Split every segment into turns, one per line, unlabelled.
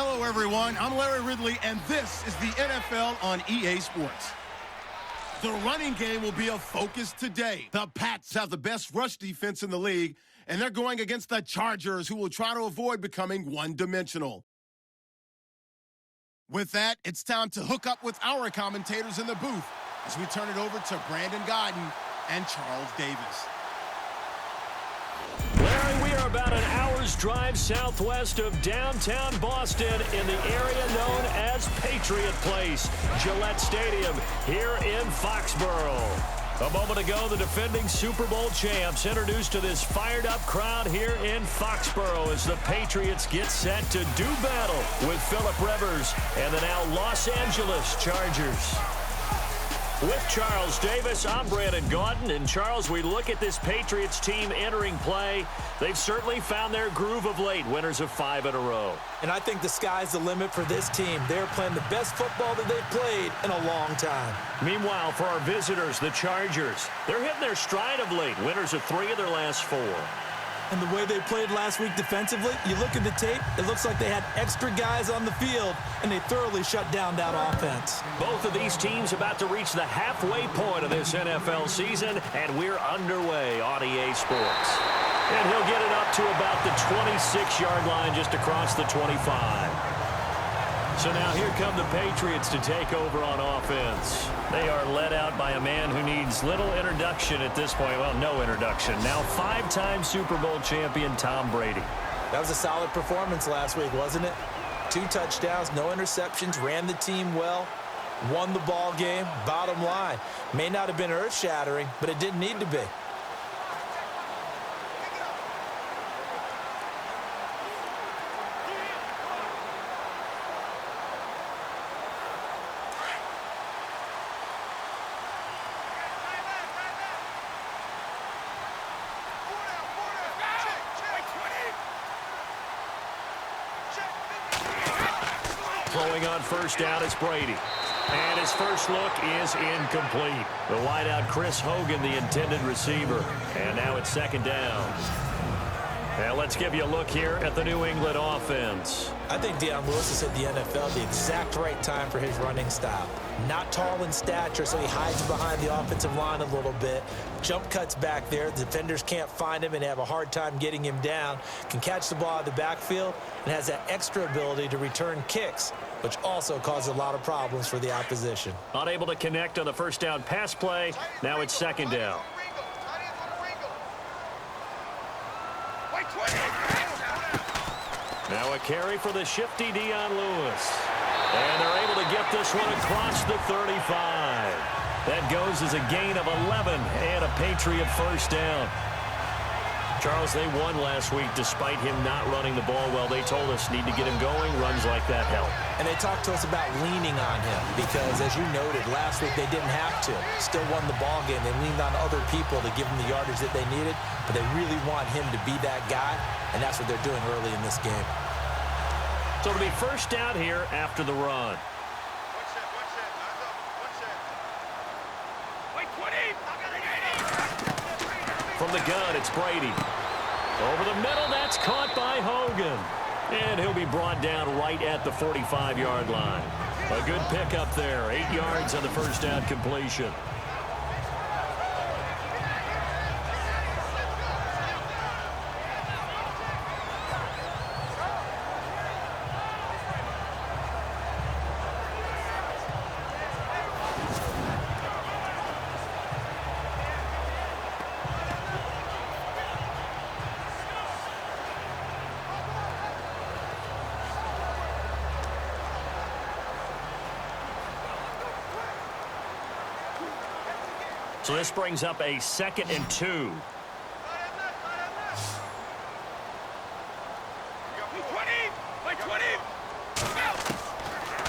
Hello, everyone. I'm Larry Ridley, and this is the NFL on EA Sports. The running game will be a focus today. The Pats have the best rush defense in the league, and they're going against the Chargers, who will try to avoid becoming one-dimensional. With that, it's time to hook up with our commentators in the booth as we turn it over to Brandon Godden and Charles Davis.
Larry, we are about an hour's drive southwest of downtown Boston in the area known as Patriot Place, Gillette Stadium, here in Foxborough. A moment ago, the defending Super Bowl champs introduced to this fired-up crowd here in Foxborough as the Patriots get set to do battle with Philip Rivers and the now Los Angeles Chargers. With Charles Davis, I'm Brandon Gaudin. And Charles, we look at this Patriots team entering play. They've certainly found their groove of late, winners of 5 in a row.
And I think the sky's the limit for this team. They're playing the best football that they've played in a long time.
Meanwhile, for our visitors, the Chargers, they're hitting their stride of late, winners of 3 of their last 4.
And the way they played last week defensively, you look at the tape, it looks like they had extra guys on the field, and they thoroughly shut down that offense.
Both of these teams about to reach the halfway point of this NFL season, and we're underway on EA Sports. And he'll get it up to about the 26-yard line just across the 25. So now here come the Patriots to take over on offense. They are led out by a man who needs little introduction at this point. Well, no introduction. Now 5-time Super Bowl champion Tom Brady.
That was a solid performance last week, wasn't it? 2 touchdowns, no interceptions, ran the team well, won the ball game. Bottom line, may not have been earth-shattering, but it didn't need to be.
Throwing on first down is Brady. And his first look is incomplete. The wideout Chris Hogan, the intended receiver. And now it's second down. Now let's give you a look here at the New England offense.
I think Deion Lewis has hit the NFL the exact right time for his running style. Not tall in stature, so he hides behind the offensive line a little bit. Jump cuts back there. The defenders can't find him and have a hard time getting him down. Can catch the ball out of the backfield and has that extra ability to return kicks, which also causes a lot of problems for the opposition.
Unable to connect on the first down pass play. Now it's second down. Now a carry for the shifty Deion Lewis. And they're able to get this one across the 35. That goes as a gain of 11 and a Patriot first down. Charles, they won last week despite him not running the ball well. They told us need to get him going. Runs like that help.
And they talked to us about leaning on him because, as you noted, last week they didn't have to. Still won the ball game. They leaned on other people to give them the yardage that they needed, but they really want him to be that guy, and that's what they're doing early in this game.
So it'll be first down here after the run. From the gun, it's Brady. Over the middle, that's caught by Hogan. And he'll be brought down right at the 45-yard line. A good pickup there, 8 yards on the first down completion. So this brings up a 2nd and 2.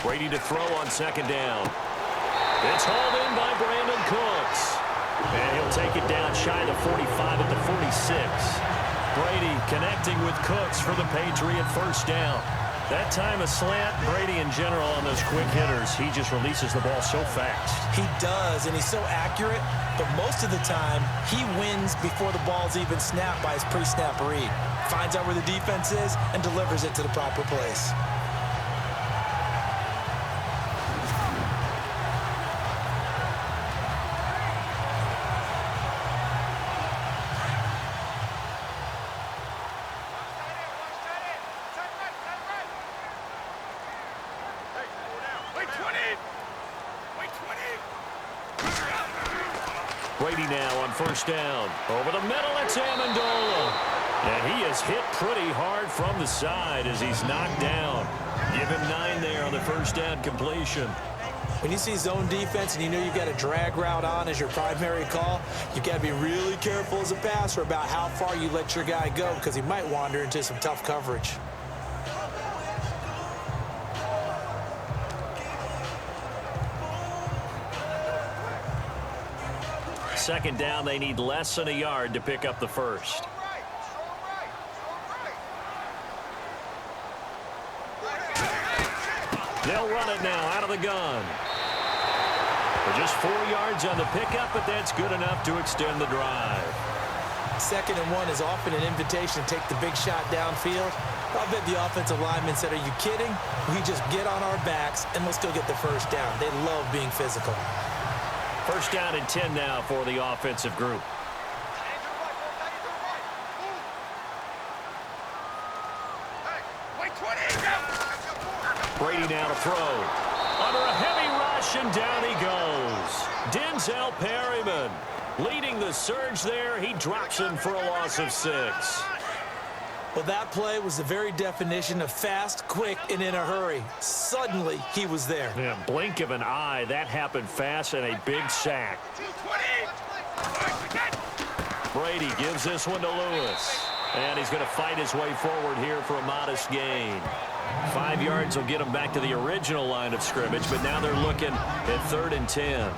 Brady to throw on second down. It's hauled in by Brandon Cooks. And he'll take it down shy of the 45 at the 46. Brady connecting with Cooks for the Patriot first down. That time a slant, Brady in general on those quick hitters, he just releases the ball so fast.
He does, and he's so accurate, but most of the time he wins before the ball's even snapped by his pre-snap read. Finds out where the defense is and delivers it to the proper place.
Brady now on first down. Over the middle, it's Amendola. And he is hit pretty hard from the side as he's knocked down. Give him 9 there on the first down completion.
When you see zone defense and you know you've got a drag route on as your primary call, you've got to be really careful as a passer about how far you let your guy go because he might wander into some tough coverage.
Second down, they need less than a yard to pick up the first. They'll run it now out of the gun. For just 4 yards on the pickup, but that's good enough to extend the drive.
2nd and 1 is often an invitation to take the big shot downfield. I bet the offensive lineman said, are you kidding? We just get on our backs and we'll still get the first down. They love being physical.
First down and 10 now for the offensive group. Brady now to throw. Under a heavy rush, and down he goes. Denzel Perryman leading the surge there. He drops him for a loss of 6.
Well, that play was the very definition of fast, quick, and in a hurry. Suddenly, he was there.
Yeah, blink of an eye. That happened fast and a big sack. Brady gives this one to Lewis. And he's going to fight his way forward here for a modest gain. 5 yards will get him back to the original line of scrimmage, but now they're looking at 3rd and 10.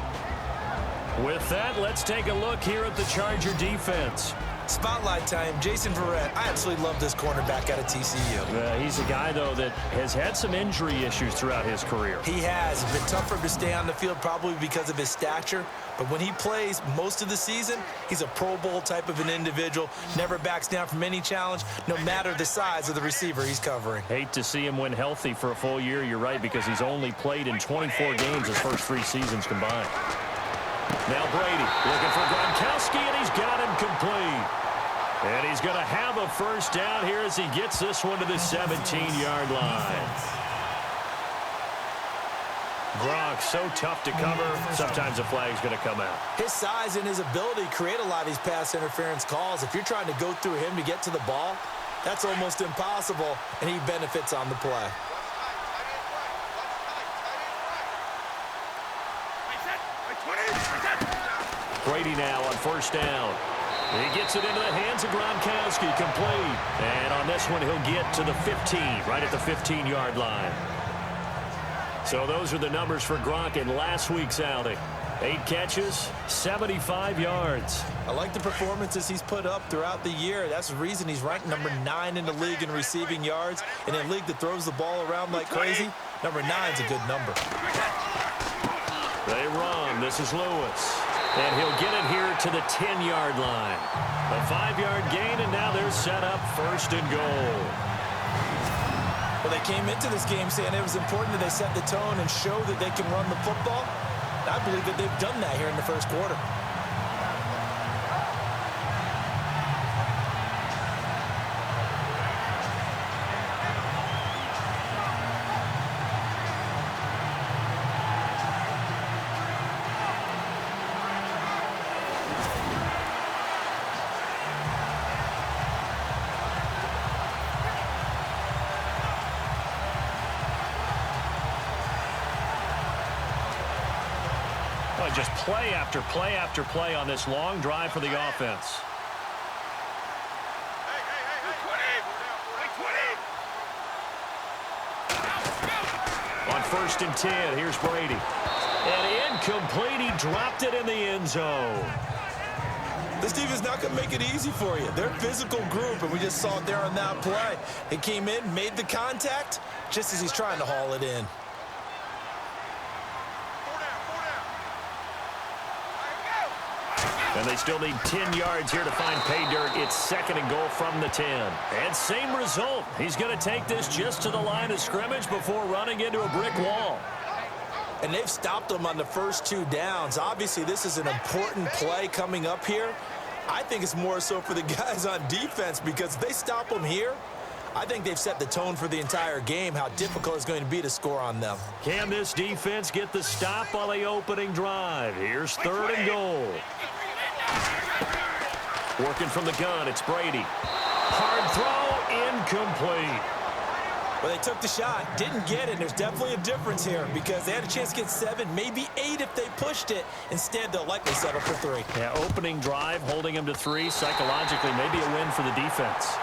With that, let's take a look here at the Charger defense.
Spotlight time, Jason Verrett. I absolutely love this cornerback out of TCU.
He's a guy, though, that has had some injury issues throughout his career.
He has. It's been tough for him to stay on the field probably because of his stature. But when he plays most of the season, he's a Pro Bowl type of an individual. Never backs down from any challenge, no matter the size of the receiver he's covering.
Hate to see him win healthy for a full year, you're right, because he's only played in 24 games his first 3 seasons combined. Now Brady looking for Gronkowski, and he's got him complete. And he's going to have a first down here as he gets this one to the 17-yard line. Gronk, so tough to cover. Sometimes a flag's going to come out.
His size and his ability create a lot of these pass interference calls. If you're trying to go through him to get to the ball, that's almost impossible, and he benefits on the play.
Brady now on first down. He gets it into the hands of Gronkowski, complete. And on this one, he'll get to the 15, right at the 15-yard line. So those are the numbers for Gronk in last week's outing. 8 catches, 75 yards.
I like the performances he's put up throughout the year. That's the reason he's ranked number 9 in the league in receiving yards. In a league that throws the ball around like crazy, number 9's a good number.
They run. This is Lewis. And he'll get it here to the 10-yard line. A 5-yard gain, and now they're set up 1st and goal.
Well, they came into this game saying it was important that they set the tone and show that they can run the football. I believe that they've done that here in the first quarter.
Just play after play after play on this long drive for the offense. On 1st and 10, here's Brady. And incomplete, he dropped it in the end zone.
This defense is not going to make it easy for you. They're a physical group, and we just saw it there on that play. It came in, made the contact, just as he's trying to haul it in.
And they still need 10 yards here to find pay dirt. It's 2nd and goal from the 10. And same result. He's going to take this just to the line of scrimmage before running into a brick wall.
And they've stopped them on the first 2 downs. Obviously, this is an important play coming up here. I think it's more so for the guys on defense because if they stop them here, I think they've set the tone for the entire game, how difficult it's going to be to score on them.
Can this defense get the stop on the opening drive? Here's 3rd and goal. Working from the gun, it's Brady. Hard throw, incomplete.
Well, they took the shot, didn't get it. There's definitely a difference here because they had a chance to get 7, maybe 8 if they pushed it. Instead, they'll likely settle for 3.
Yeah, opening drive, holding them to 3. Psychologically, maybe a win for the defense.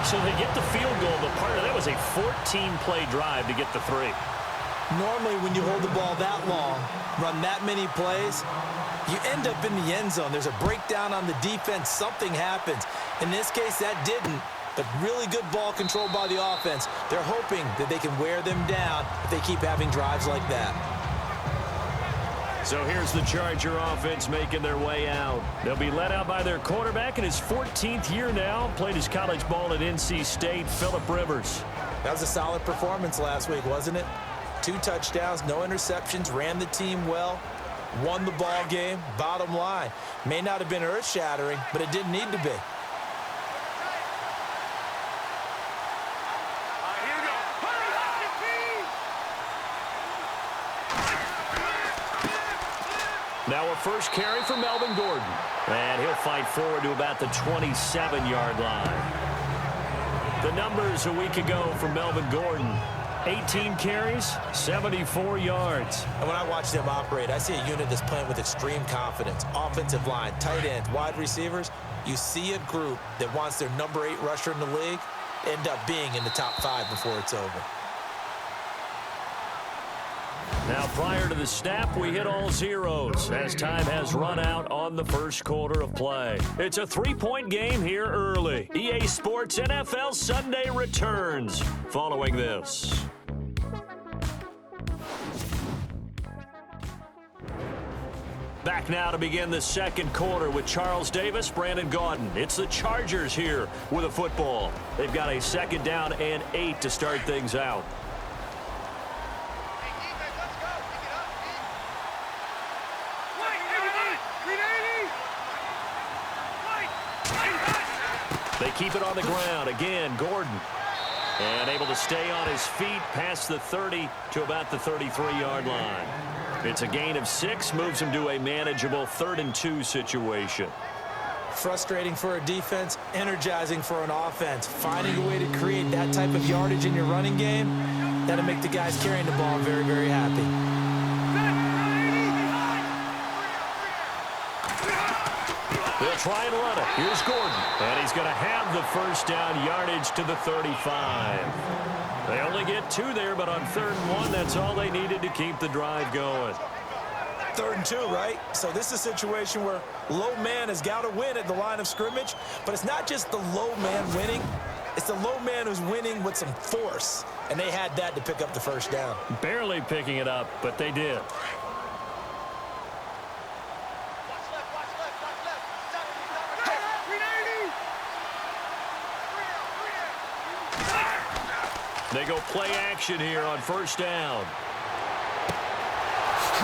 So they get the field goal, but part of that was a 14-play drive to get the 3.
Normally, when you hold the ball that long, run that many plays, you end up in the end zone. There's a breakdown on the defense. Something happens. In this case, that didn't. But really good ball control by the offense. They're hoping that they can wear them down if they keep having drives like that.
So here's the Charger offense making their way out. They'll be led out by their quarterback in his 14th year now. Played his college ball at NC State, Phillip Rivers.
That was a solid performance last week, wasn't it? 2 touchdowns, no interceptions, ran the team well, won the ball game. Bottom line, may not have been earth-shattering, but it didn't need to be.
Now a first carry for Melvin Gordon. And he'll fight forward to about the 27-yard line. The numbers a week ago for Melvin Gordon. 18 carries, 74 yards.
And when I watch them operate, I see a unit that's playing with extreme confidence. Offensive line, tight ends, wide receivers. You see a group that wants their number 8 rusher in the league end up being in the top 5 before it's over.
Now, prior to the snap, we hit all zeros as time has run out on the first quarter of play. It's a 3-point game here early. EA Sports NFL Sunday returns following this. Back now to begin the second quarter with Charles Davis, Brandon Gaudin. It's the Chargers here with a football. They've got a 2nd down and 8 to start things out. They keep it on the ground. Again, Gordon. And able to stay on his feet past the 30 to about the 33-yard line. It's a gain of 6, moves him to a manageable 3rd and 2 situation.
Frustrating for a defense, energizing for an offense. Finding a way to create that type of yardage in your running game, that'll make the guys carrying the ball very, very happy.
They'll try and run it. Here's Gordon. And he's going to have the first down yardage to the 35. They only get 2 there, but on 3rd and 1, that's all they needed to keep the drive going.
3rd and 2, right? So this is a situation where low man has got to win at the line of scrimmage, but it's not just the low man winning. It's the low man who's winning with some force, and they had that to pick up the first down.
Barely picking it up, but they did. They go play action here on 1st down.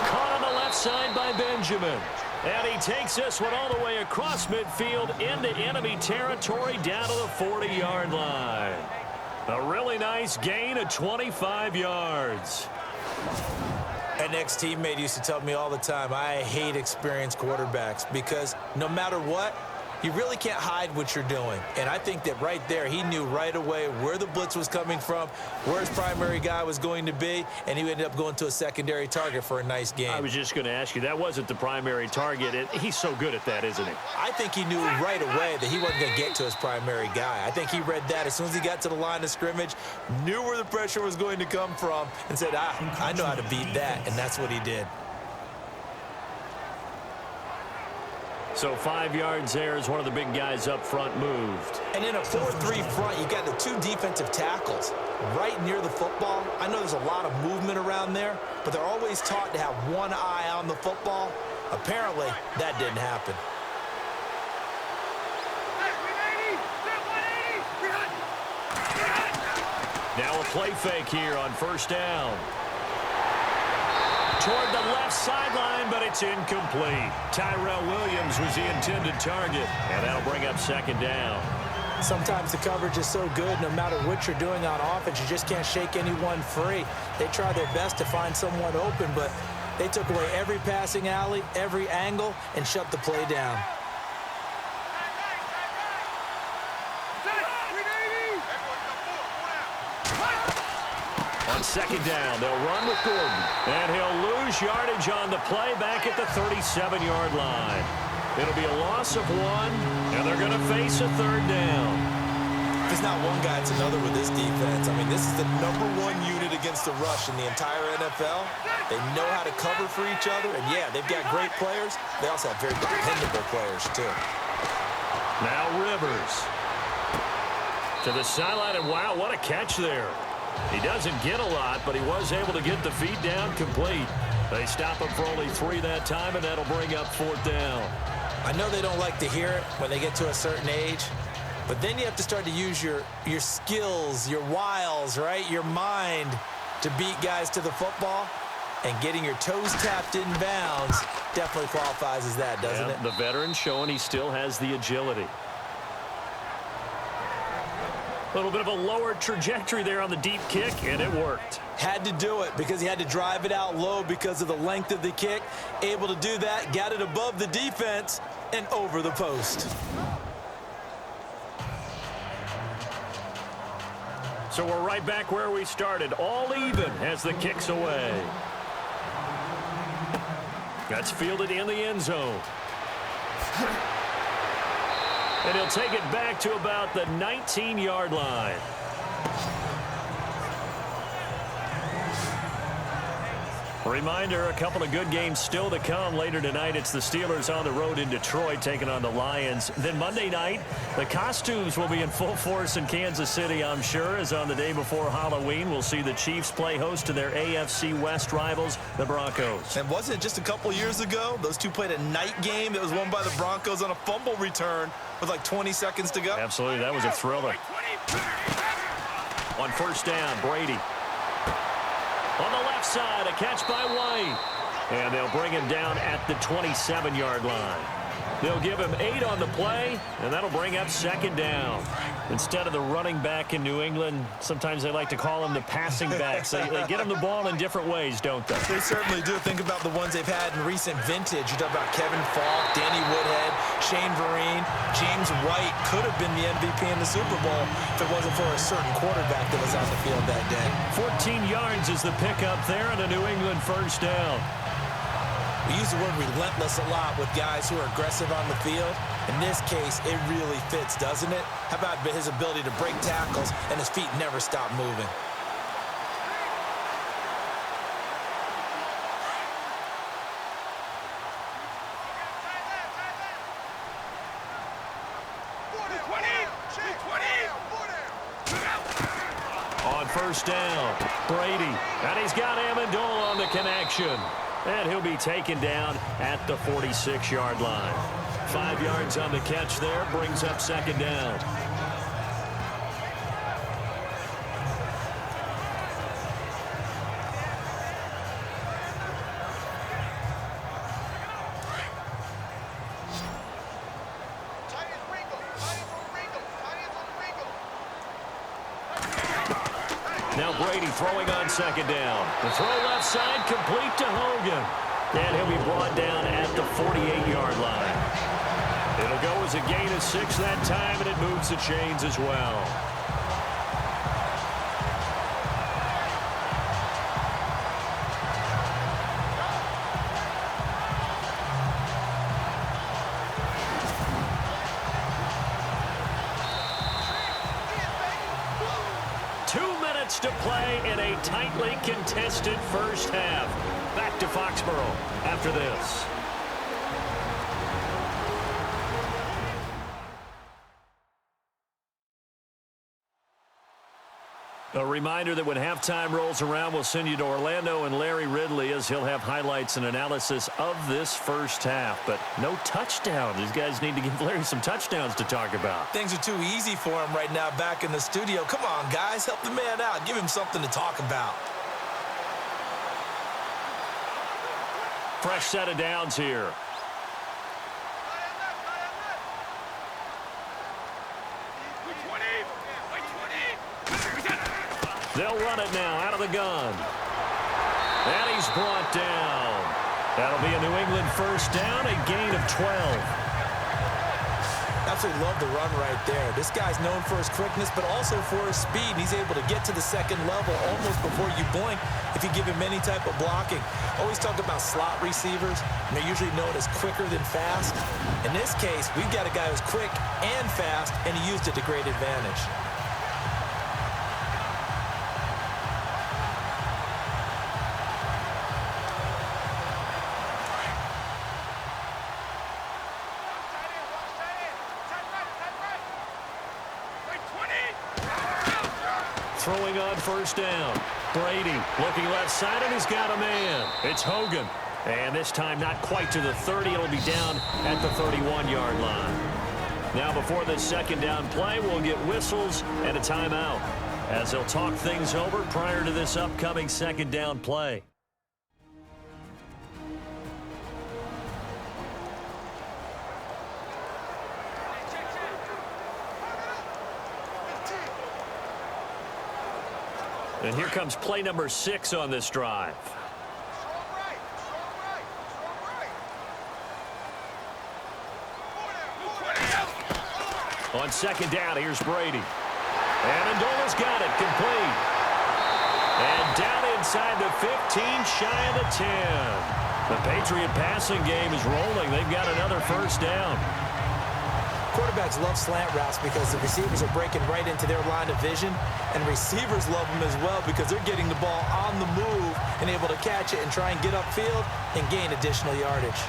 Caught on the left side by Benjamin. And he takes this one all the way across midfield into enemy territory down to the 40-yard line. A really nice gain of 25 yards.
An ex-teammate used to tell me all the time, I hate experienced quarterbacks because no matter what, you really can't hide what you're doing. And I think that right there, he knew right away where the blitz was coming from, where his primary guy was going to be, and he ended up going to a secondary target for a nice game.
I was just going to ask you, that wasn't the primary target. He's so good at that, isn't he?
I think he knew right away that he wasn't going to get to his primary guy. I think he read that as soon as he got to the line of scrimmage, knew where the pressure was going to come from, and said, I know how to beat that, and that's what he did.
So 5 yards there as one of the big guys up front moved.
And in a 4-3 front, you got the 2 defensive tackles right near the football. I know there's a lot of movement around there, but they're always taught to have one eye on the football. Apparently, that didn't happen.
Now a play fake here on 1st down. Toward the left sideline, but it's incomplete. Tyrell Williams was the intended target, and that'll bring up 2nd down.
Sometimes the coverage is so good, no matter what you're doing on offense, you just can't shake anyone free. They try their best to find someone open, but They took away every passing alley, every angle, and shut the play down.
On second down, they'll run with Gordon. And he'll lose yardage on the play back at the 37-yard line. It'll be a loss of 1, and they're going to face a third down.
If it's not one guy, it's another with this defense. I mean, this is the #1 unit against the rush in the entire NFL. They know how to cover for each other, and yeah, they've got great players. They also have very dependable players, too.
Now Rivers. To the sideline, and wow, what a catch there. He doesn't get a lot, but he was able to get the feet down complete. They stop him for only 3 that time, and that'll bring up 4th down.
I know they don't like to hear it when they get to a certain age, but then you have to start to use your skills, your wiles, right? Your mind to beat guys to the football. And getting your toes tapped in bounds definitely qualifies as that, doesn't it?
The veteran showing he still has the agility. A little bit of a lower trajectory there on the deep kick, and it worked.
Had to do it because he had to drive it out low because of the length of the kick. Able to do that, got it above the defense and over the post.
So we're right back where we started, all even as the kick's away. That's fielded in the end zone. And he'll take it back to about the 19-yard line. Reminder, a couple of good games still to come. Later tonight, it's the Steelers on the road in Detroit taking on the Lions. Then Monday night, the costumes will be in full force in Kansas City, I'm sure, as on the day before Halloween, we'll see the Chiefs play host to their AFC West rivals, the Broncos.
And wasn't it just a couple years ago, those two played a night game that was won by the Broncos on a fumble return with like 20 seconds to go?
Absolutely, that was a thriller. On first down, Brady. On the left side, a catch by White. And they'll bring him down at the 27-yard line. They'll give him 8 on the play, and that'll bring up second down. Instead of the running back in New England, sometimes they like to call them the passing backs. They get them the ball in different ways, don't they?
They certainly do. Think about the ones they've had in recent vintage. You talk about Kevin Falk, Danny Woodhead, Shane Vereen, James White could have been the MVP in the Super Bowl if it wasn't for a certain quarterback that was on the field that day.
14 yards is the pickup there on a New England first down.
We use the word relentless a lot with guys who are aggressive on the field. In this case, it really fits, doesn't it? How about his ability to break tackles and his feet never stop moving?
On first down, Brady, and he's got Amendola on the connection. And he'll be taken down at the 46-yard line. 5 yards on the catch there, brings up second down. Now Brady throwing on second down. The throw left side complete to Hogan. And he'll be brought down at the 48-yard line. It'll go as a gain of 6 that time, and it moves the chains as well. To play in a tightly contested first half. Back to Foxborough after this. A reminder that when halftime rolls around, we'll send you to Orlando and Larry Ridley as he'll have highlights and analysis of this first half. But no touchdown. These guys need to give Larry some touchdowns to talk about.
Things are too easy for him right now back in the studio. Come on, guys. Help the man out. Give him something to talk about.
Fresh set of downs here. They'll run it now out of the gun. And he's brought down. That'll be a New England first down, a gain of 12.
Absolutely love the run right there. This guy's known for his quickness, but also for his speed. He's able to get to the second level almost before you blink if you give him any type of blocking. Always talk about slot receivers, and they're usually known as quicker than fast. In this case, we've got a guy who's quick and fast, and he used it to great advantage.
Throwing on first down. Brady looking left side, and he's got a man. It's Hogan. And this time not quite to the 30. It'll be down at the 31-yard line. Now before this second down play, we'll get whistles and a timeout as they'll talk things over prior to this upcoming second down play. And here comes play number 6 on this drive. On second down, here's Brady. And Andola's got it, complete. And down inside the 15, shy of the 10. The Patriot passing game is rolling. They've got another first down.
Quarterbacks love slant routes because the receivers are breaking right into their line of vision, and receivers love them as well because they're getting the ball on the move and able to catch it and try and get upfield and gain additional yardage.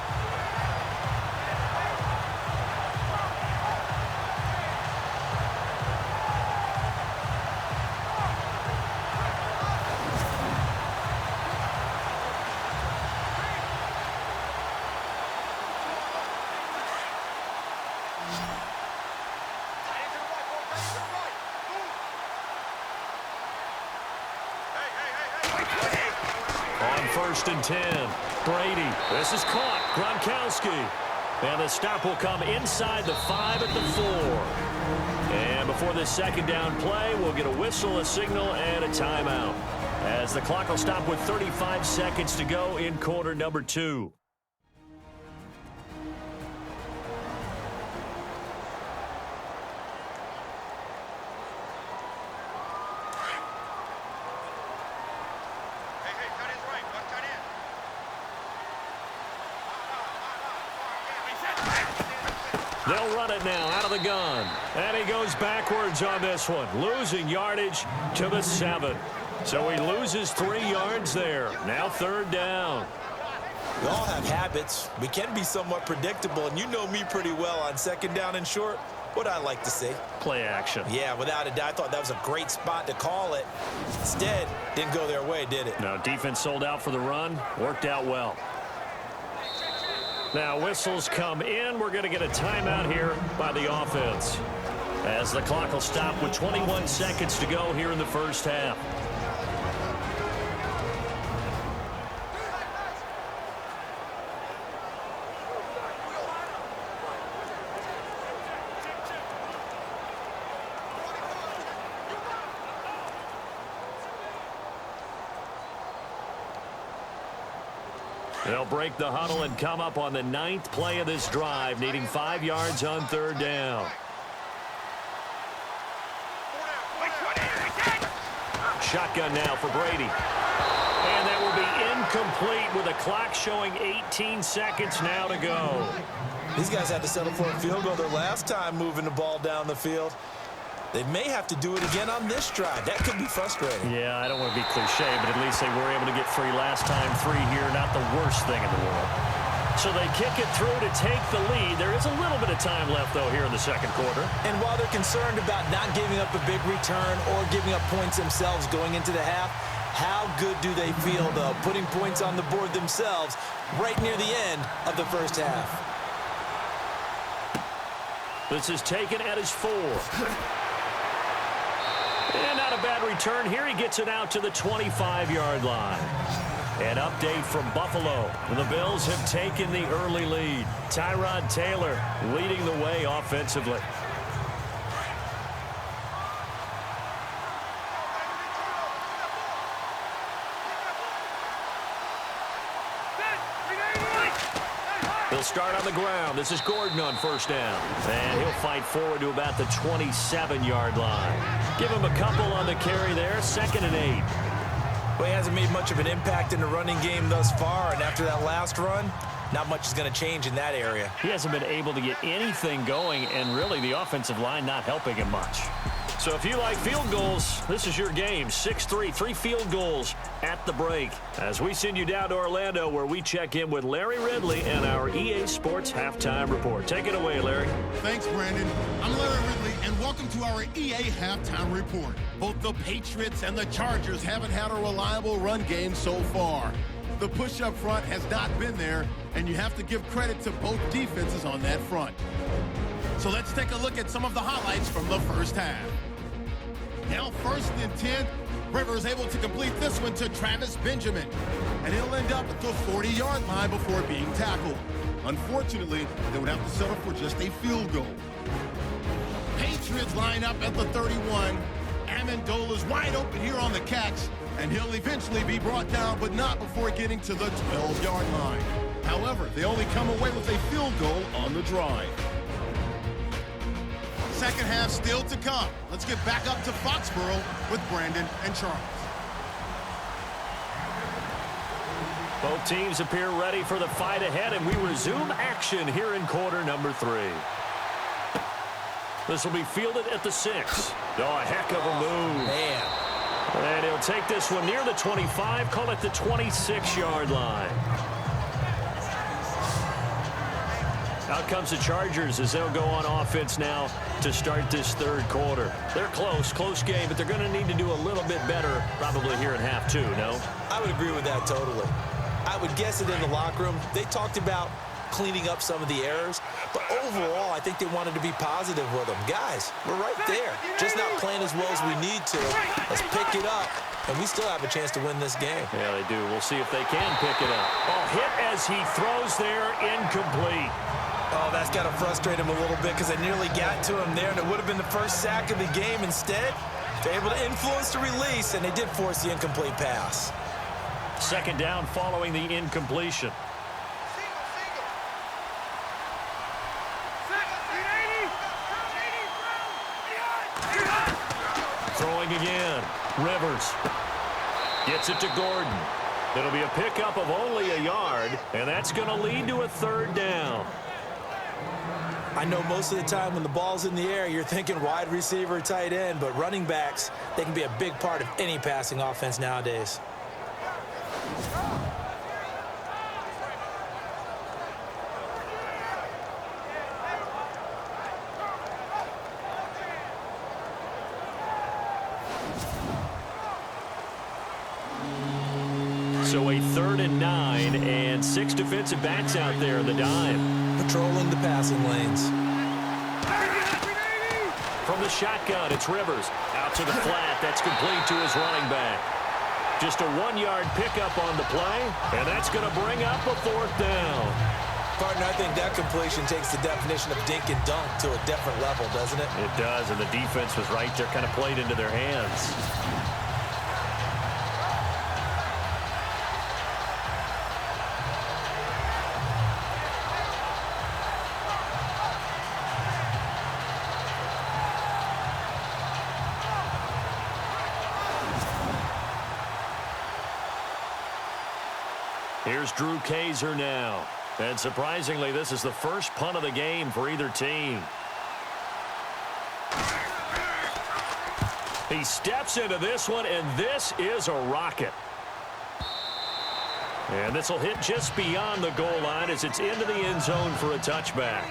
First and 10. Brady. This is caught. Gronkowski. And the stop will come inside the 5 at the 4. And before this second down play, we'll get a whistle, a signal, and a timeout, as the clock will stop with 35 seconds to go in quarter number 2. They'll run it now out of the gun. And he goes backwards on this one, losing yardage to the 7. So he loses 3 yards there. Now third down.
We all have habits. We can be somewhat predictable, and you know me pretty well on second down and short. What I like to see.
Play action.
Yeah, without a doubt. I thought that was a great spot to call it. Instead, didn't go their way, did it?
No, defense sold out for the run. Worked out well. Now whistles come in. We're going to get a timeout here by the offense, as the clock will stop with 21 seconds to go here in the first half. They'll break the huddle and come up on the 9th play of this drive, needing 5 yards on third down. Shotgun now for Brady. And that will be incomplete with the clock showing 18 seconds now to go.
These guys had to settle for a field goal their last time moving the ball down the field. They may have to do it again on this drive. That could be frustrating.
Yeah, I don't want to be cliche, but at least they were able to get 3 last time. 3 here, not the worst thing in the world. So they kick it through to take the lead. There is a little bit of time left, though, here in the second quarter.
And while they're concerned about not giving up a big return or giving up points themselves going into the half, how good do they feel, though, putting points on the board themselves right near the end of the first half?
This is taken at his 4. And not a bad return here. He gets it out to the 25-yard line. An update from Buffalo. The Bills have taken the early lead. Tyrod Taylor leading the way offensively. He'll start on the ground. This is Gordon on first down. And he'll fight forward to about the 27-yard line. Give him a couple on the carry there. 2nd and 8.
Well, he hasn't made much of an impact in the running game thus far, and after that last run, not much is going to change in that area.
He hasn't been able to get anything going, and really the offensive line not helping him much. So if you like field goals, this is your game. 6-3, 3 field goals at the break. As we send you down to Orlando, where we check in with Larry Ridley and our EA Sports Halftime Report. Take it away, Larry.
Thanks, Brandon. I'm Larry Ridley, and welcome to our EA Halftime Report. Both the Patriots and the Chargers haven't had a reliable run game so far. The push up front has not been there, and you have to give credit to both defenses on that front. So let's take a look at some of the highlights from the first half. Now 1st and 10, Rivers able to complete this one to Travis Benjamin, and he'll end up at the 40-yard line before being tackled. Unfortunately, they would have to settle for just a field goal. Patriots line up at the 31. Amendola's wide open here on the catch, and he'll eventually be brought down, but not before getting to the 12-yard line. However, they only come away with a field goal on the drive. Second half still to come. Let's get back up to Foxborough with Brandon and Charles.
Both teams appear ready for the fight ahead, and we resume action here in quarter number 3. This will be fielded at the 6. Oh, a heck of a move.
Man.
And he'll take this one near the 25, call it the 26-yard line. Out comes the Chargers as they'll go on offense now to start this 3rd quarter. They're close game, but they're going to need to do a little bit better probably here in half 2, no?
I would agree with that totally. I would guess it in the locker room. They talked about cleaning up some of the errors, but overall, I think they wanted to be positive with them. Guys, we're right there. Just not playing as well as we need to. Let's pick it up, and we still have a chance to win this game.
Yeah, they do. We'll see if they can pick it up. Oh, hit as he throws there, incomplete.
Oh, that's got to frustrate him a little bit because they nearly got to him there, and it would have been the first sack of the game. Instead, they're able to influence the release, and they did force the incomplete pass.
2nd down following the incompletion. Throwing again. Rivers gets it to Gordon. It'll be a pickup of only a yard, and that's going to lead to a 3rd down.
I know most of the time when the ball's in the air, you're thinking wide receiver, tight end, but running backs, they can be a big part of any passing offense nowadays.
So a 3rd and 9, and 6 defensive backs out there in the dime.
Patrolling the passing lanes.
From the shotgun, it's Rivers. Out to the flat. That's complete to his running back. Just a 1-yard pickup on the play, and that's going to bring up a 4th down.
Partner, I think that completion takes the definition of dink and dunk to a different level, doesn't it?
It does, and the defense was right there, kind of played into their hands. Here's Drew Kaiser now. And surprisingly, this is the first punt of the game for either team. He steps into this one, and this is a rocket. And this will hit just beyond the goal line as it's into the end zone for a touchback.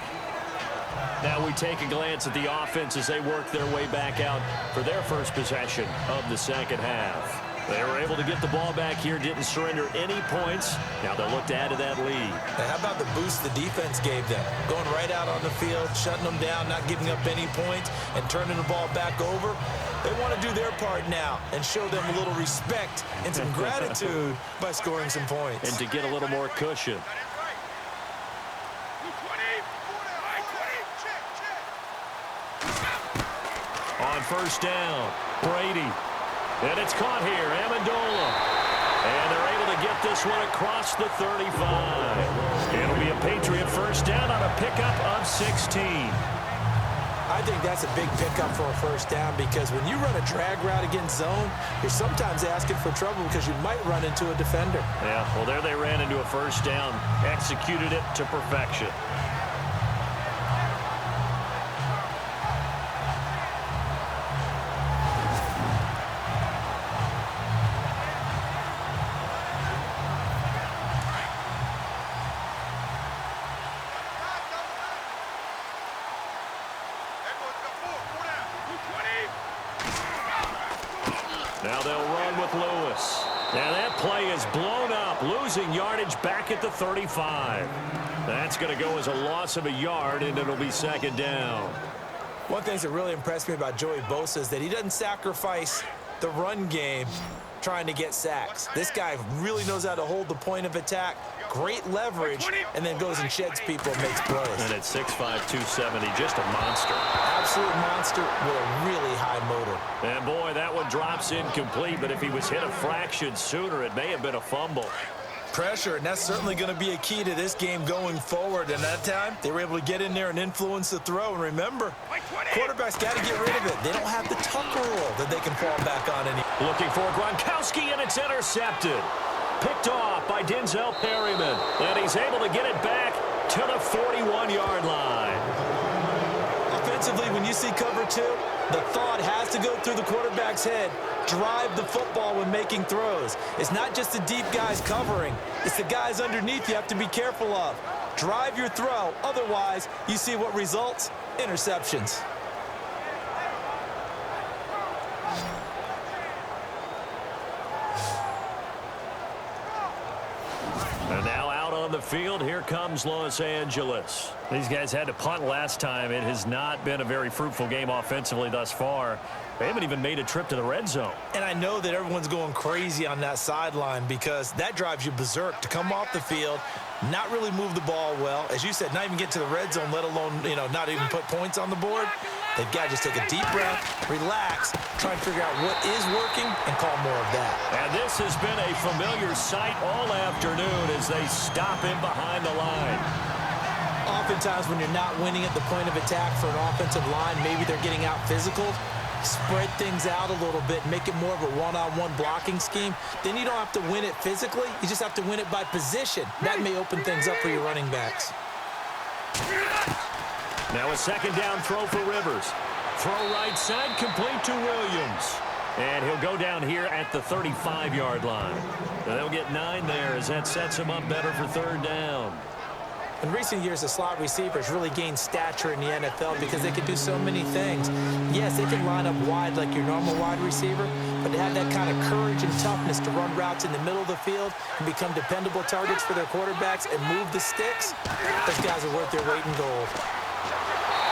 Now we take a glance at the offense as they work their way back out for their first possession of the 2nd half. They were able to get the ball back here, didn't surrender any points. Now they'll look to add to that lead.
And how about the boost the defense gave them? Going right out on the field, shutting them down, not giving up any points, and turning the ball back over. They want to do their part now and show them a little respect and some gratitude by scoring some points.
And to get a little more cushion. On first down, Brady. And it's caught here, Amendola. And they're able to get this one across the 35. It'll be a Patriot first down on a pickup of 16.
I think that's a big pickup for a first down because when you run a drag route against zone, you're sometimes asking for trouble because you might run into a defender.
Yeah, well, there they ran into a first down, executed it to perfection. Now they'll run with Lewis. Now that play is blown up, losing yardage back at the 35. That's going to go as a loss of a yard, and it'll be second down.
One thing that really impressed me about Joey Bosa is that he doesn't sacrifice the run game trying to get sacks. This guy really knows how to hold the point of attack, great leverage, and then goes and sheds people and makes plays.
And at 6'5", 270, just a monster.
Absolute monster with a really high motor.
And boy, that one drops incomplete, but if he was hit a fraction sooner, it may have been a fumble.
Pressure, and that's certainly going to be a key to this game going forward. And that time, they were able to get in there and influence the throw. And remember, quarterbacks got to get rid of it. They don't have the Tucker rule that they can fall back on anymore.
Looking for Gronkowski, and it's intercepted. Picked off by Denzel Perryman. And he's able to get it back to the 41-yard line.
Offensively, when you see cover two, the thought has to go through the quarterback's head. Drive the football when making throws. It's not just the deep guys covering. It's the guys underneath you have to be careful of. Drive your throw. Otherwise, you see what results? Interceptions.
And now out on the field, here comes Los Angeles. These guys had to punt last time. It has not been a very fruitful game offensively thus far. They haven't even made a trip to the red zone.
And I know that everyone's going crazy on that sideline because that drives you berserk to come off the field, not really move the ball well. As you said, not even get to the red zone, let alone, not even put points on the board. They've got to just take a deep breath, relax, try and figure out what is working, and call more of that.
And this has been a familiar sight all afternoon as they stop him behind the line.
Oftentimes when you're not winning at the point of attack for an offensive line, maybe they're getting out physical, spread things out a little bit, make it more of a one-on-one blocking scheme. Then you don't have to win it physically. You just have to win it by position. That may open things up for your running backs.
Now a second down throw for Rivers. Throw right side, complete to Williams. And he'll go down here at the 35-yard line. And they'll get 9 there as that sets him up better for third down.
In recent years, the slot receivers really gained stature in the NFL because they can do so many things. Yes, they can line up wide like your normal wide receiver, but to have that kind of courage and toughness to run routes in the middle of the field and become dependable targets for their quarterbacks and move the sticks, those guys are worth their weight in gold.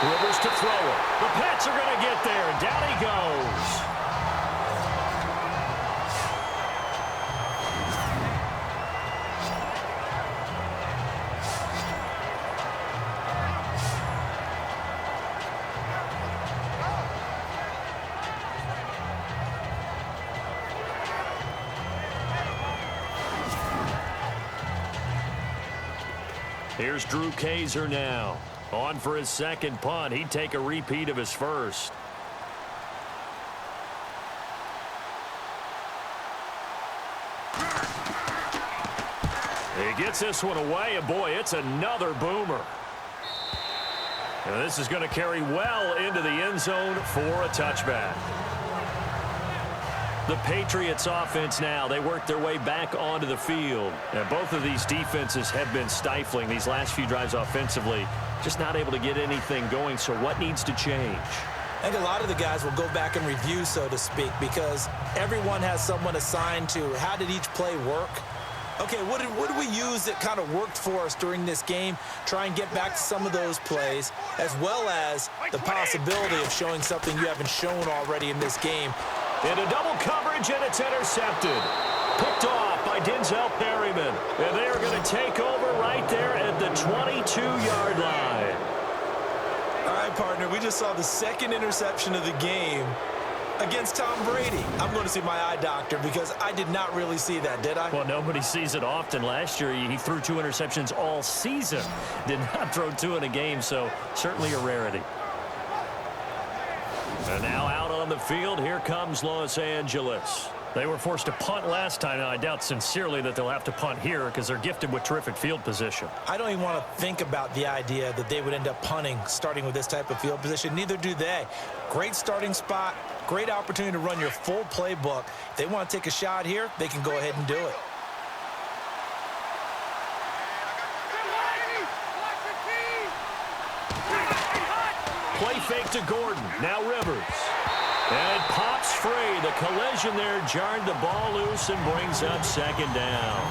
Rivers to throw it. The Pats are going to get there, and down he goes. Here's Drew Kaiser now. On for his second punt. He'd take a repeat of his first. He gets this one away, and boy, it's another boomer. And this is going to carry well into the end zone for a touchback. The Patriots offense now, they work their way back onto the field. And both of these defenses have been stifling these last few drives offensively. Just not able to get anything going, so what needs to change?
I think a lot of the guys will go back and review, so to speak, because everyone has someone assigned to how did each play work. Okay, what did we use that kind of worked for us during this game? Try and get back to some of those plays, as well as the possibility of showing something you haven't shown already in this game.
Into double coverage, and it's intercepted. Picked off by Denzel Perryman. And they are going to take over right there at the 22-yard line.
All right, partner, we just saw the second interception of the game. against Tom Brady. I'm going to see my eye doctor because I did not really see that, did I?
Well, nobody sees it often. Last year, he threw 2 interceptions all season. Did not throw 2 in a game, so certainly a rarity. And now out on the field, here comes Los Angeles. They were forced to punt last time, and I doubt sincerely that they'll have to punt here because they're gifted with terrific field position.
I don't even want to think about the idea that they would end up punting starting with this type of field position. Neither do they. Great starting spot, great opportunity to run your full playbook. If they want to take a shot here, they can go ahead and do it.
Play fake to Gordon. Now Rivers. And it pops free. The collision there jarred the ball loose and brings up second down.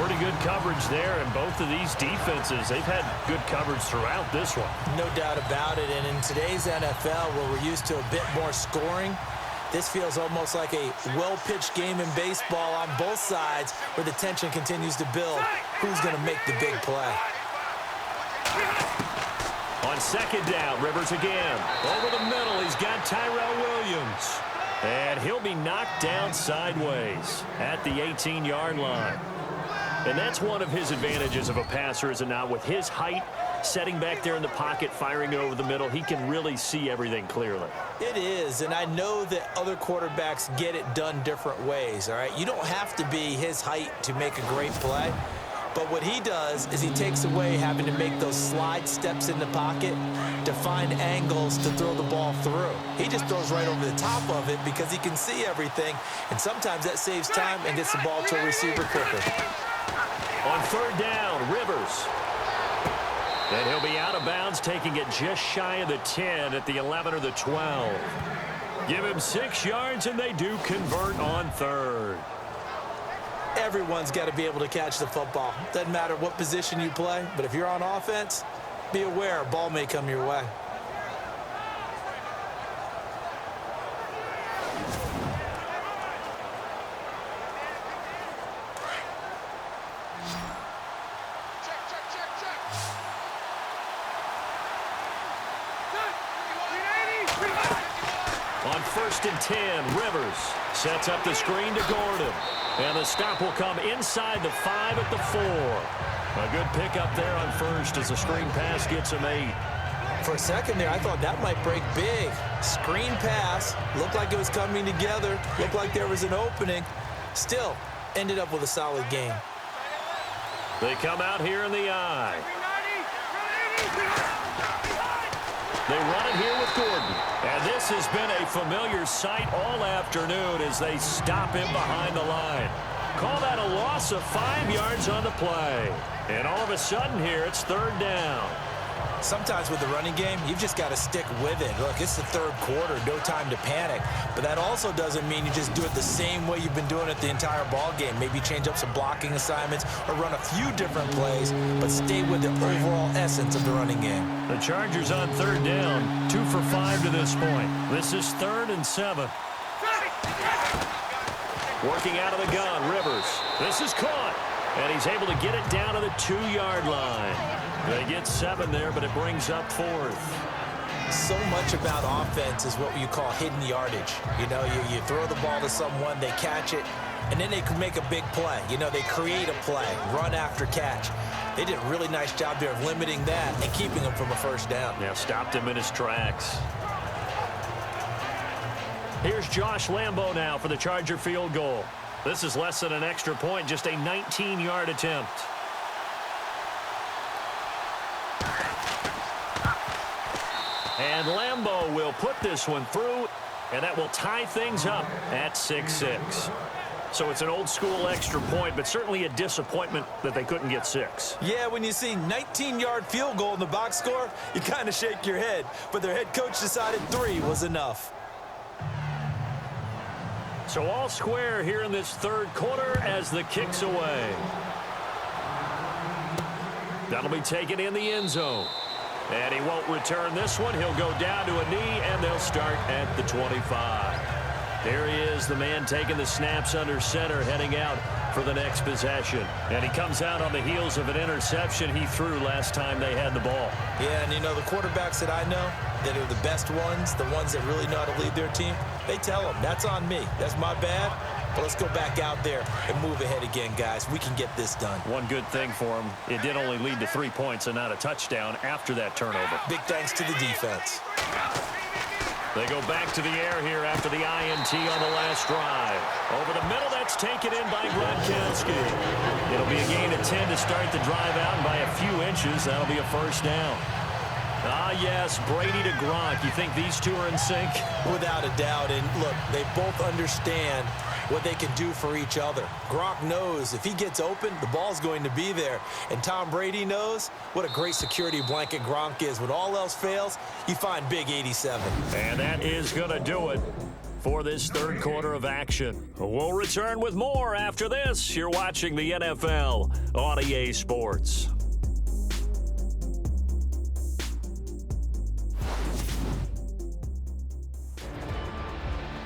Pretty good coverage there, and both of these defenses, they've had good coverage throughout this one.
No doubt about it, and in today's NFL, where we're used to a bit more scoring, this feels almost like a well-pitched game in baseball on both sides where the tension continues to build. Who's going to make the big play?
On second down, Rivers again. Over the middle, he's got Tyrell Williams. And he'll be knocked down sideways at the 18-yard line. And that's one of his advantages of a passer, is it not? With his height, setting back there in the pocket, firing it over the middle, he can really see everything clearly.
It is, and I know that other quarterbacks get it done different ways, all right? You don't have to be his height to make a great play. But what he does is he takes away having to make those slide steps in the pocket to find angles to throw the ball through. He just throws right over the top of it because he can see everything, and sometimes that saves time and gets the ball to a receiver quicker.
On third down, Rivers. And he'll be out of bounds, taking it just shy of the 10 at the 11 or the 12. Give him 6 yards, and they do convert on third.
Everyone's got to be able to catch the football. Doesn't matter what position you play, but if you're on offense, be aware a ball may come your way.
On first and 10, Rivers sets up the screen to Gordon. And the stop will come inside the 5 at the 4. A good pickup there on first as the screen pass gets him 8.
For a second there, I thought that might break big. Screen pass, looked like it was coming together, looked like there was an opening. Still, ended up with a solid game.
They come out here in the eye. They run it here with Gordon. And this has been a familiar sight all afternoon as they stop him behind the line. Call that a loss of 5 yards on the play. And all of a sudden here, it's third down.
Sometimes with the running game, you've just got to stick with it. Look, it's the third quarter, no time to panic. But that also doesn't mean you just do it the same way you've been doing it the entire ball game. Maybe change up some blocking assignments or run a few different plays, but stay with the overall essence of the running game.
The Chargers on third down, 2 for 5 to this point. This is 3rd and 7. Working out of the gun, Rivers. This is caught, and he's able to get it down to the 2-yard line. They get 7 there, but it brings up 4th.
So much about offense is what you call hidden yardage. You know, you throw the ball to someone, they catch it, and then they can make a big play. You know, they create a play, run after catch. They did a really nice job there of limiting that and keeping him from a first down.
Yeah, stopped him in his tracks. Here's Josh Lambo now for the Charger field goal. This is less than an extra point, just a 19-yard attempt. And Lambo will put this one through, and that will tie things up at 6-6. So it's an old-school extra point, but certainly a disappointment that they couldn't get 6.
Yeah, when you see 19-yard field goal in the box score, you kind of shake your head. But their head coach decided 3 was enough.
So all square here in this third quarter as the kick's away. That'll be taken in the end zone. And he won't return this one. He'll go down to a knee, and they'll start at the 25. There he is, the man taking the snaps under center, heading out for the next possession. And he comes out on the heels of an interception he threw last time they had the ball.
Yeah, and you know, the quarterbacks that I know that are the best ones, the ones that really know how to lead their team, they tell them, that's on me. That's my bad. But let's go back out there and move ahead again, guys. We can get this done.
One good thing for him, it did only lead to 3 points and not a touchdown after that turnover.
Big thanks to the defense.
They go back to the air here after the INT on the last drive. Over the middle, that's taken in by Gronkowski. It'll be a gain of 10 to start the drive out, and by a few inches, that'll be a first down. Ah, yes, Brady to Gronk. You think these two are in sync?
Without a doubt. And look, they both understand what they can do for each other. Gronk knows if he gets open, the ball's going to be there. And Tom Brady knows what a great security blanket Gronk is. When all else fails, you find big 87.
And that is going to do it for this third quarter of action. We'll return with more after this. You're watching the NFL on EA Sports.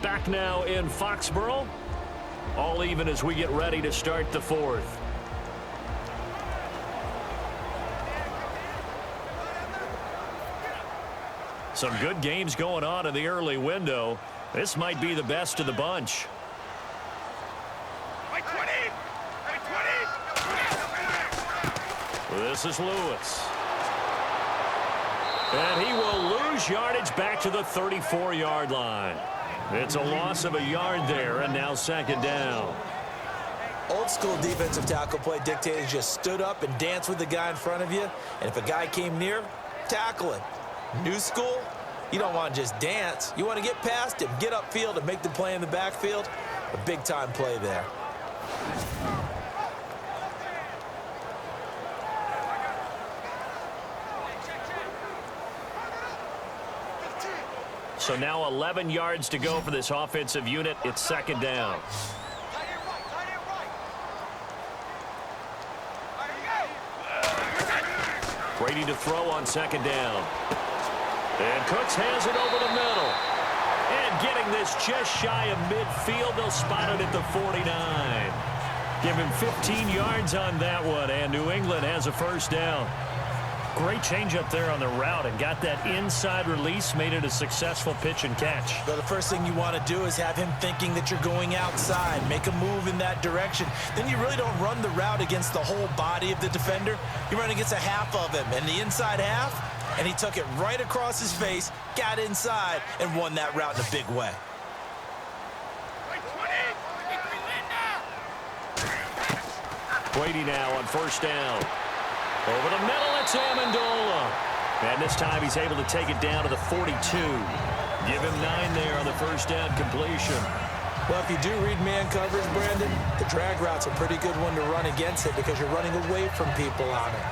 Back now in Foxborough. All even as we get ready to start the fourth. Some good games going on in the early window. This might be the best of the bunch. This is Lewis. And he will lose yardage back to the 34-yard line. It's a loss of a yard there, and now second down.
Old school defensive tackle play dictated just stood up and danced with the guy in front of you, and if a guy came near, tackle him. New school, you don't want to just dance. You want to get past him, get upfield, and make the play in the backfield. A big-time play there.
So now 11 yards to go for this offensive unit. It's second down. Brady to throw on second down. And Cooks has it over the middle. And getting this just shy of midfield. They'll spot it at the 49. Give him 15 yards on that one. And New England has a first down. Great change up there on the route and got that inside release, made it a successful pitch and catch.
Well, the first thing you want to do is have him thinking that you're going outside, make a move in that direction. Then you really don't run the route against the whole body of the defender. You run against a half of him, and the inside half, and he took it right across his face, got inside, and won that route in a big way.
Brady now on first down. Over the middle, it's Amendola. And this time he's able to take it down to the 42. Give him 9 there on the first down completion.
Well, if you do read man coverage, Brandon, the drag route's a pretty good one to run against it because you're running away from people on it.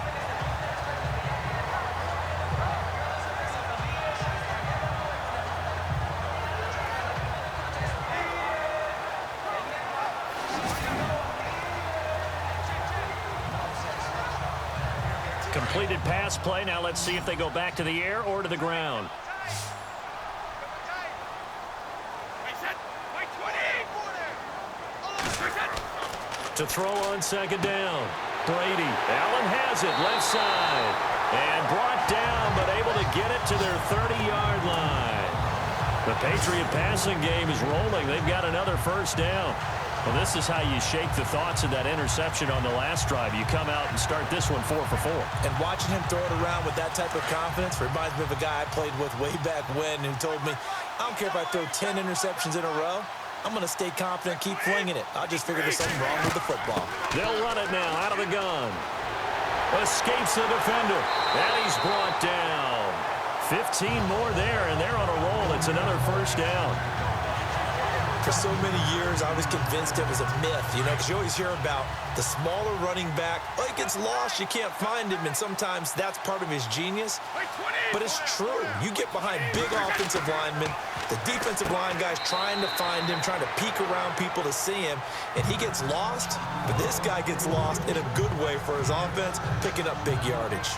Completed pass play. Now let's see if they go back to the air or to the ground. To throw on second down. Brady. Allen has it left side. And brought down, but able to get it to their 30-yard line. The Patriot passing game is rolling. They've got another first down. Well, this is how you shake the thoughts of that interception on the last drive. You come out and start this one 4 for 4.
And watching him throw it around with that type of confidence reminds me of a guy I played with way back when who told me, I don't care if I throw 10 interceptions in a row. I'm going to stay confident, keep flinging it. I just figured there's something wrong with the football.
They'll run it now out of the gun. Escapes the defender. And he's brought down. 15 more there, and they're on a roll. It's another first down.
For so many years, I was convinced it was a myth, you know, because you always hear about the smaller running back. Oh, he gets lost, you can't find him, and sometimes that's part of his genius. But it's true. You get behind big offensive linemen, the defensive line guy's trying to find him, trying to peek around people to see him, and he gets lost. But this guy gets lost in a good way for his offense, picking up big yardage.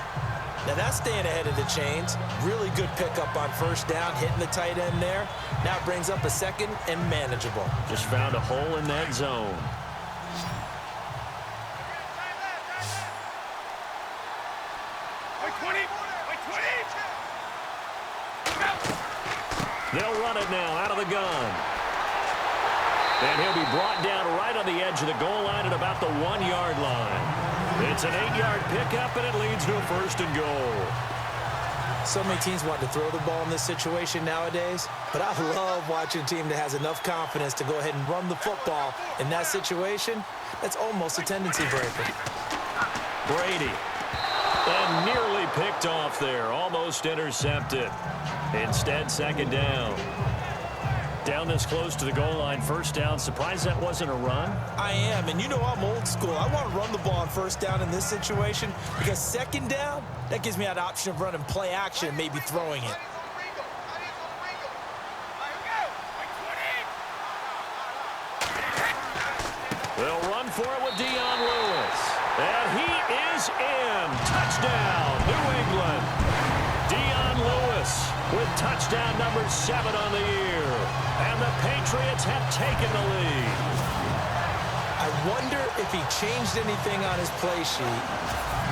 Now that's staying ahead of the chains. Really good pickup on first down, hitting the tight end there. Now it brings up a second and manageable.
Just found a hole in that zone. They'll run it now out of the gun. And he'll be brought down right on the edge of the goal line at about the 1-yard line. It's an 8-yard pickup, and it leads to a first and goal.
So many teams want to throw the ball in this situation nowadays, but I love watching a team that has enough confidence to go ahead and run the football. In that situation, that's almost a tendency breaker.
Brady. And nearly picked off there. Almost intercepted. Instead, second down. Down this close to the goal line, first down. Surprised that wasn't a run?
I am, and you know I'm old school. I want to run the ball on first down in this situation because second down, that gives me that option of running play action and maybe throwing it.
They'll run for it with Dion Lewis. And he is in. Touchdown, New England. Dion Lewis with touchdown number 7 on the year. And the Patriots have taken the lead.
I wonder if he changed anything on his play sheet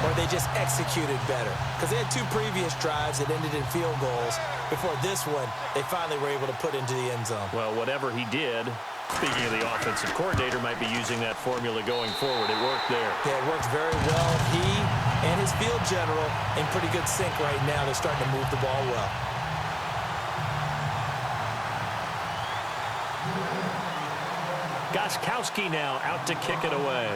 or they just executed better. Because they had 2 previous drives that ended in field goals. Before this one, they finally were able to put into the end zone.
Well, whatever he did, speaking of the offensive coordinator, might be using that formula going forward. It worked there.
Yeah, it worked very well. He and his field general in pretty good sync right now. They're starting to move the ball well.
Gostkowski now out to kick it away.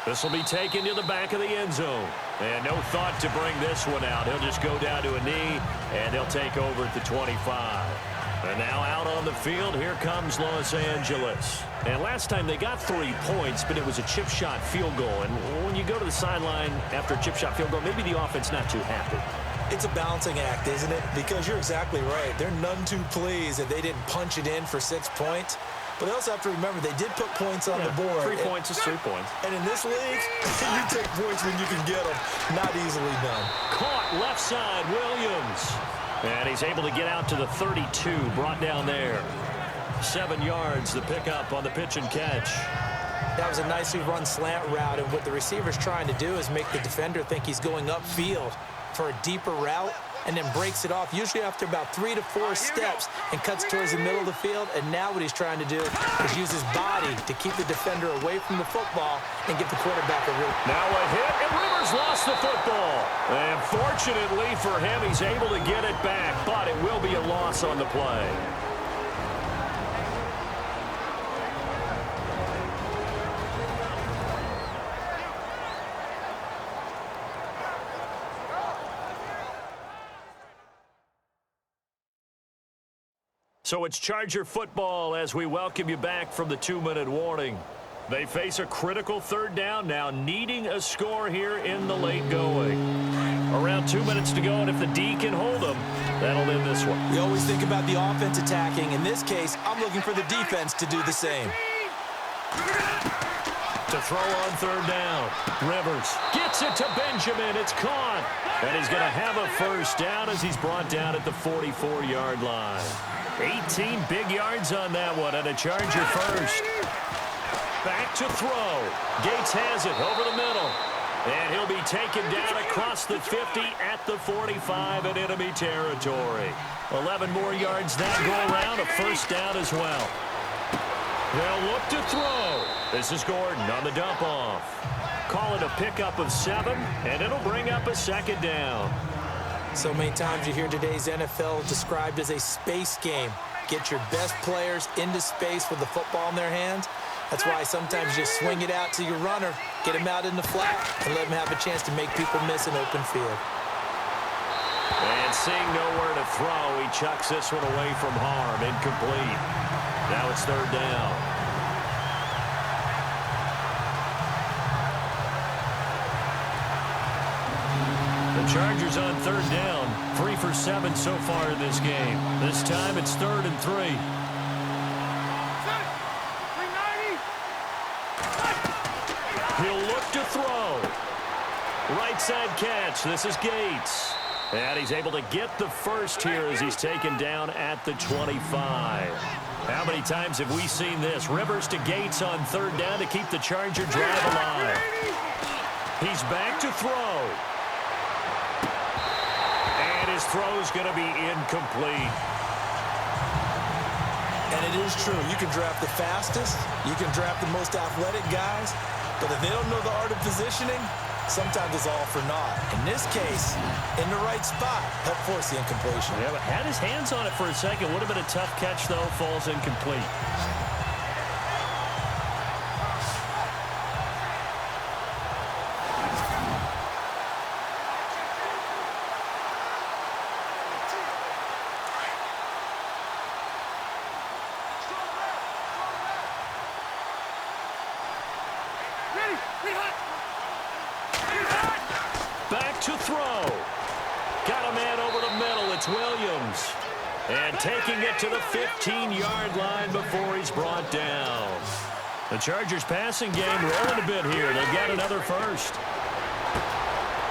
This will be taken to the back of the end zone. And no thought to bring this one out. He'll just go down to a knee, and they'll take over at the 25. And now out on the field, here comes Los Angeles. And last time they got 3 points, but it was a chip shot field goal. And when you go to the sideline after a chip shot field goal, maybe the offense not too happy.
It's a balancing act, isn't it? Because you're exactly right. They're none too pleased that they didn't punch it in for 6 points. But they also have to remember they did put points on the board.
3 points is 3 points.
And in this league, you take points when you can get them. Not easily done.
Caught left side, Williams. And he's able to get out to the 32, brought down there. 7 yards, the pickup on the pitch and catch.
That was a nicely run slant route, and what the receiver's trying to do is make the defender think he's going upfield for a deeper route, and then breaks it off, usually after about 3 to 4 steps, and cuts towards the middle of the field. And now what he's trying to do is use his body to keep the defender away from the football and give the quarterback a real...
Now a hit, and Rivers lost the football. And fortunately for him, he's able to get it back, but it will be a loss on the play. So it's Charger football as we welcome you back from the 2-minute warning. They face a critical third down now, needing a score here in the late going. Around 2 minutes to go, and if the D can hold them, that'll end this one.
We always think about the offense attacking. In this case, I'm looking for the defense to do the same.
To throw on third down. Rivers gets it to Benjamin. It's caught. And he's going to have a first down as he's brought down at the 44-yard line. 18 big yards on that one, and a Charger first. Back to throw. Gates has it over the middle. And he'll be taken down across the 50 at the 45 in enemy territory. 11 more yards that go around, a first down as well. They'll look to throw. This is Gordon on the dump off. Call it a pickup of 7, and it'll bring up a second down.
So many times you hear today's NFL described as a space game. Get your best players into space with the football in their hands. That's why sometimes you just swing it out to your runner, get him out in the flat, and let him have a chance to make people miss an open field.
And seeing nowhere to throw, he chucks this one away from harm. Incomplete. Now it's third down. The Chargers on third down, 3 for 7 so far in this game. This time it's 3rd and 3. He'll look to throw. Right side catch. This is Gates. And he's able to get the first here as he's taken down at the 25. How many times have we seen this? Rivers to Gates on third down to keep the Charger drive alive. He's back to throw. And his throw's going to be incomplete.
And it is true. You can draft the fastest. You can draft the most athletic guys. But if they don't know the art of positioning, sometimes it's all for naught. In this case, in the right spot, helped force the incompletion.
Yeah, but had his hands on it for a second. Would have been a tough catch, though. Falls incomplete. Back to throw. Got a man over the middle. It's Williams. And taking it to the 15-yard line before he's brought down. The Chargers passing game rolling a bit here. They've got another first.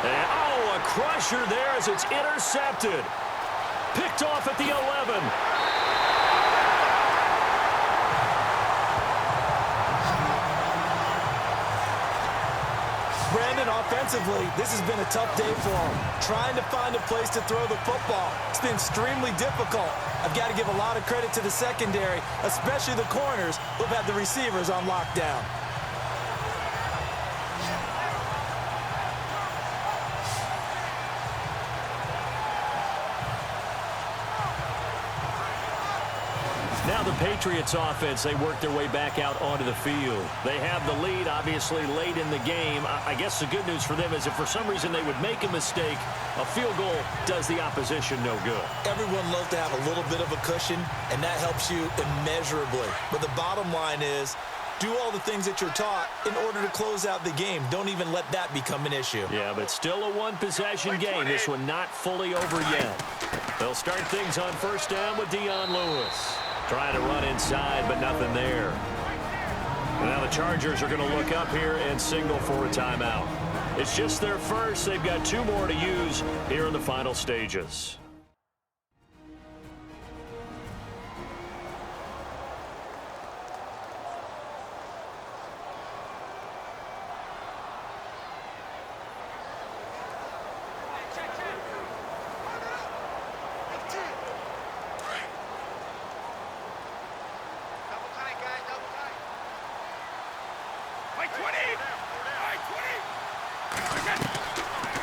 And, oh, a crusher there as it's intercepted. Picked off at the 11.
Brandon, offensively, this has been a tough day for him. Trying to find a place to throw the football. It's been extremely difficult. I've got to give a lot of credit to the secondary, especially the corners who've had the receivers on lockdown.
Now the Patriots offense, they work their way back out onto the field. They have the lead, obviously, late in the game. I guess the good news for them is if for some reason they would make a mistake, a field goal does the opposition no good.
Everyone loves to have a little bit of a cushion, and that helps you immeasurably. But the bottom line is, do all the things that you're taught in order to close out the game. Don't even let that become an issue.
Yeah, but still a one-possession game. This one not fully over yet. They'll start things on first down with Dion Lewis. Trying to run inside, but nothing there. And now the Chargers are going to look up here and signal for a timeout. It's just their first. They've got two more to use here in the final stages.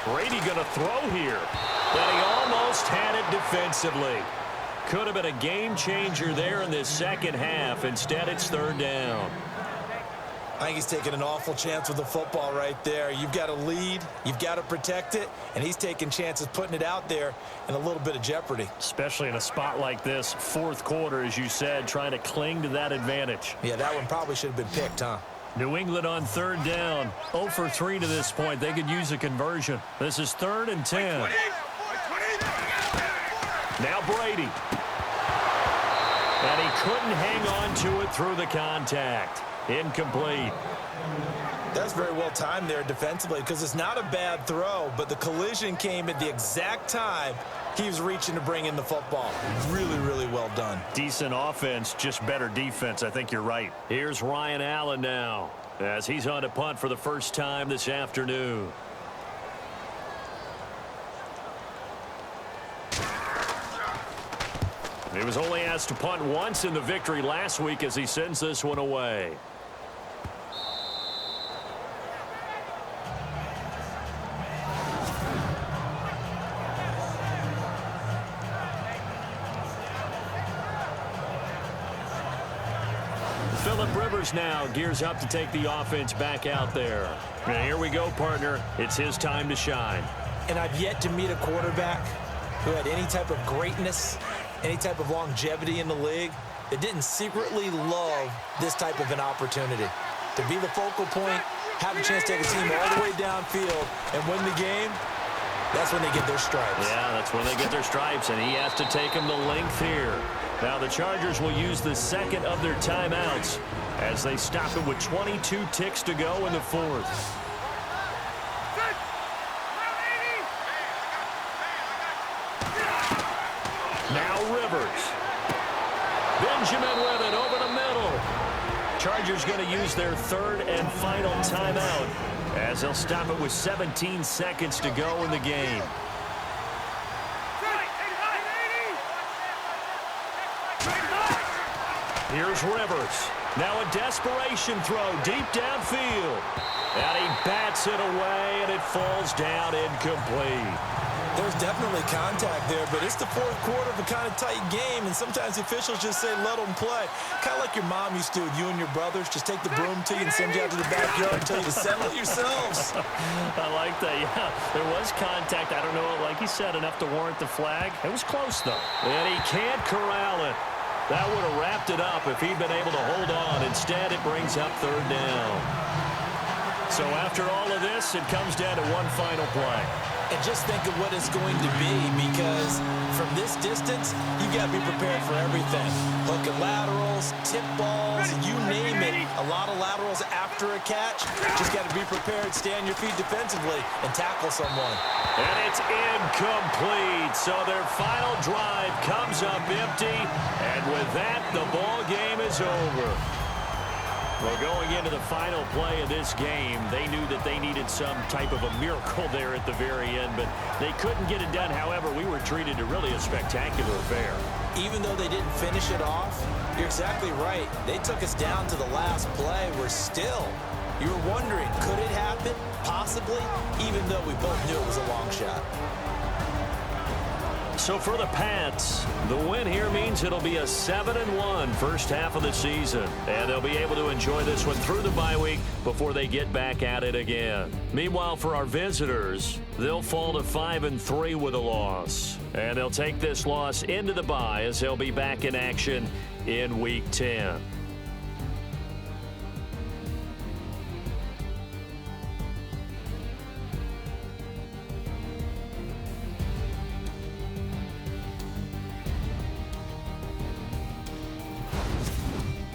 Brady going to throw here. But he almost had it defensively. Could have been a game changer there in this second half. Instead, it's third down.
I think he's taking an awful chance with the football right there. You've got to lead, you've got to protect it, and he's taking chances putting it out there in a little bit of jeopardy.
Especially in a spot like this, fourth quarter, as you said, trying to cling to that advantage.
Yeah, that one probably should have been picked, huh?
New England on third down. 0 for 3 to this point. They could use a conversion. This is 3rd and 10. Now Brady. And he couldn't hang on to it through the contact. Incomplete.
That's very well timed there defensively because it's not a bad throw, but the collision came at the exact time he was reaching to bring in the football. Really, really well done.
Decent offense, just better defense. I think you're right. Here's Ryan Allen now as he's on to punt for the first time this afternoon. He was only asked to punt once in the victory last week as he sends this one away. Rivers now gears up to take the offense back out there. And here we go, partner. It's his time to shine.
And I've yet to meet a quarterback who had any type of greatness, any type of longevity in the league that didn't secretly love this type of an opportunity. To be the focal point, have a chance to take a team all the way downfield and win the game, that's when they get their stripes.
Yeah, that's when they get their stripes, and he has to take them the length here. Now the Chargers will use the second of their timeouts as they stop it with 22 ticks to go in the fourth. Now Rivers. Benjamin with it over the middle. Chargers going to use their third and final timeout as they'll stop it with 17 seconds to go in the game. Here's Rivers. Now a desperation throw deep downfield. And he bats it away, and it falls down incomplete.
There's definitely contact there, but it's the fourth quarter of a kind of tight game, and sometimes the officials just say, let them play. Kind of like your mom used to with you and your brothers. Just take the broom to you and send you out to the backyard and tell you to settle it yourselves.
I like that. Yeah, there was contact. I don't know, like he said, enough to warrant the flag. It was close, though. And he can't corral it. That would have wrapped it up if he'd been able to hold on. Instead, it brings up third down. So after all of this, it comes down to one final play.
And just think of what it's going to be, because from this distance, you've got to be prepared for everything. Hook and laterals, tip balls, you name it. A lot of laterals after a catch. Just got to be prepared, stay on your feet defensively, and tackle someone.
And it's incomplete. So their final drive comes up empty. And with that, the ball game is over. Well, going into the final play of this game, they knew that they needed some type of a miracle there at the very end, but they couldn't get it done. However, we were treated to really a spectacular affair.
Even though they didn't finish it off, you're exactly right. They took us down to the last play. You were wondering, could it happen? Possibly, even though we both knew it was a long shot.
So for the Pats, the win here means it'll be a 7-1 first half of the season. And they'll be able to enjoy this one through the bye week before they get back at it again. Meanwhile, for our visitors, they'll fall to 5-3 with a loss. And they'll take this loss into the bye as they'll be back in action in Week 10.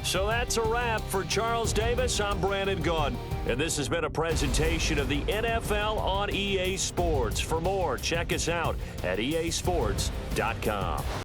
So that's a wrap. For Charles Davis, I'm Brandon Gaudin. And this has been a presentation of the NFL on EA Sports. For more, check us out at easports.com.